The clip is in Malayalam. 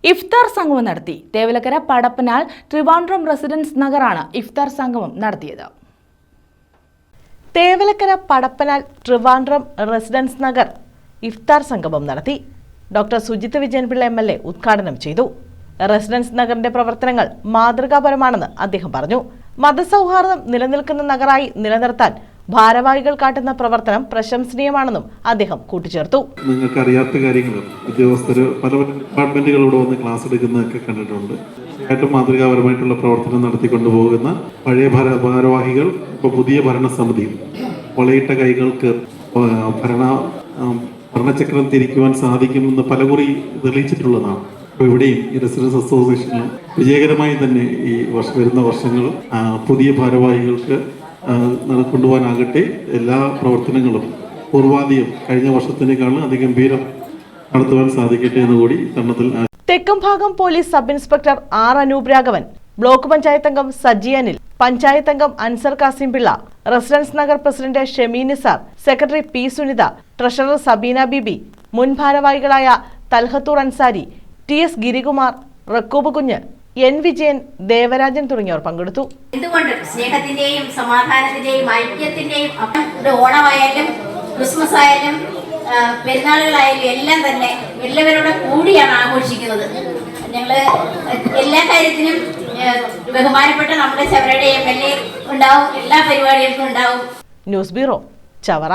ഇഫ്താർ സംഗമം നടത്തി. തേവലക്കര പടപ്പനാൽ ട്രിവാൻഡ്രം റെസിഡൻസ് നഗറാണ് ഇഫ്താർ സംഗമം നടത്തിയത്. തേവലക്കര പടപ്പനാൽ ട്രിവാൻഡ്രം റെസിഡൻസ് നഗർ ഇഫ്താർ സംഗമം നടത്തി. ഡോക്ടർ സുജിത് വിജയൻപിള്ള MLA ഉദ്ഘാടനം ചെയ്തു. റെസിഡൻസ് നഗറിന്റെ പ്രവർത്തനങ്ങൾ മാതൃകാപരമാണെന്ന് അദ്ദേഹം പറഞ്ഞു. മതസൗഹാർദ്ദം നിലനിൽക്കുന്ന നഗറായി നിലനിർത്താൻ ഭാരവാഹികൾ കാട്ടുന്ന പ്രവർത്തനം പ്രശംസനീയമാണെന്നും അദ്ദേഹം കൂട്ടിച്ചേർത്തു. നിങ്ങൾക്ക് അറിയാത്ത കാര്യങ്ങളും ഉദ്യോഗസ്ഥർ പല ഡിപ്പാർട്ട്മെന്റുകളോട് വന്ന് ക്ലാസ് എടുക്കുന്നതൊക്കെ കണ്ടിട്ടുണ്ട്. ഏറ്റവും മാതൃകാപരമായിട്ടുള്ള പ്രവർത്തനം നടത്തിക്കൊണ്ടുപോകുന്ന പഴയ ഭാരവാഹികൾ ഇപ്പോൾ പുതിയ ഭരണസമിതി വളയിട്ട കൈകൾക്ക് ഭരണചക്രം തിരിക്കുവാൻ സാധിക്കുമെന്ന് പലകുറി തെളിയിച്ചിട്ടുള്ളതാണ്. അപ്പോൾ ഇവിടെയും ഈ റെസിഡൻസ് അസോസിയേഷനിൽ വിജയകരമായി തന്നെ ഈ വരുന്ന വർഷങ്ങൾ പുതിയ ഭാരവാഹികൾക്ക് കൊണ്ടുപോകാനാകട്ടെ. എല്ലാ പ്രവർത്തനങ്ങളും പൂർവാധികം കഴിഞ്ഞ വർഷത്തിനേക്കാളും അതിഗംഭീരം നടത്തുവാൻ സാധിക്കട്ടെ എന്നുകൂടി തരണത്തിൽ. തെക്കുംഭാഗം police sub inspector R. Anoop Raghavan, block panchayat അംഗം സജി അനിൽ, പഞ്ചായത്ത് അംഗം Anzar Kasim Pillai, residents Nagar president Shemi Nizar, secretary P. Sunitha, treasurer Sabeena Bibi, മുൻ ഭാരവാഹികളായ തൽഹത്തൂർ അൻസാരി, TS ഗിരികുമാർ, റക്കൂബ് കുഞ്ഞ്, N. വിജയൻ, ദേവരാജൻ തുടങ്ങിയവർ പങ്കെടുത്തു. എന്തുകൊണ്ട് സ്നേഹത്തിന്റെയും സമാധാനത്തിന്റെയും ഐക്യത്തിന്റെയും ഓണമായാലും ക്രിസ്മസ് ആയാലും പെരുന്നാളുകളായാലും എല്ലാം തന്നെ എല്ലാവരോടും കൂടിയാണ് ആഘോഷിക്കുന്നത്. ഞങ്ങള് എല്ലാ കാര്യത്തിനും ബഹുമാനപ്പെട്ട നമ്മുടെ ചവറയുടെ MLA ഉണ്ടാവും, എല്ലാ പരിപാടികൾക്കും ഉണ്ടാവും. News bureau, Chavara.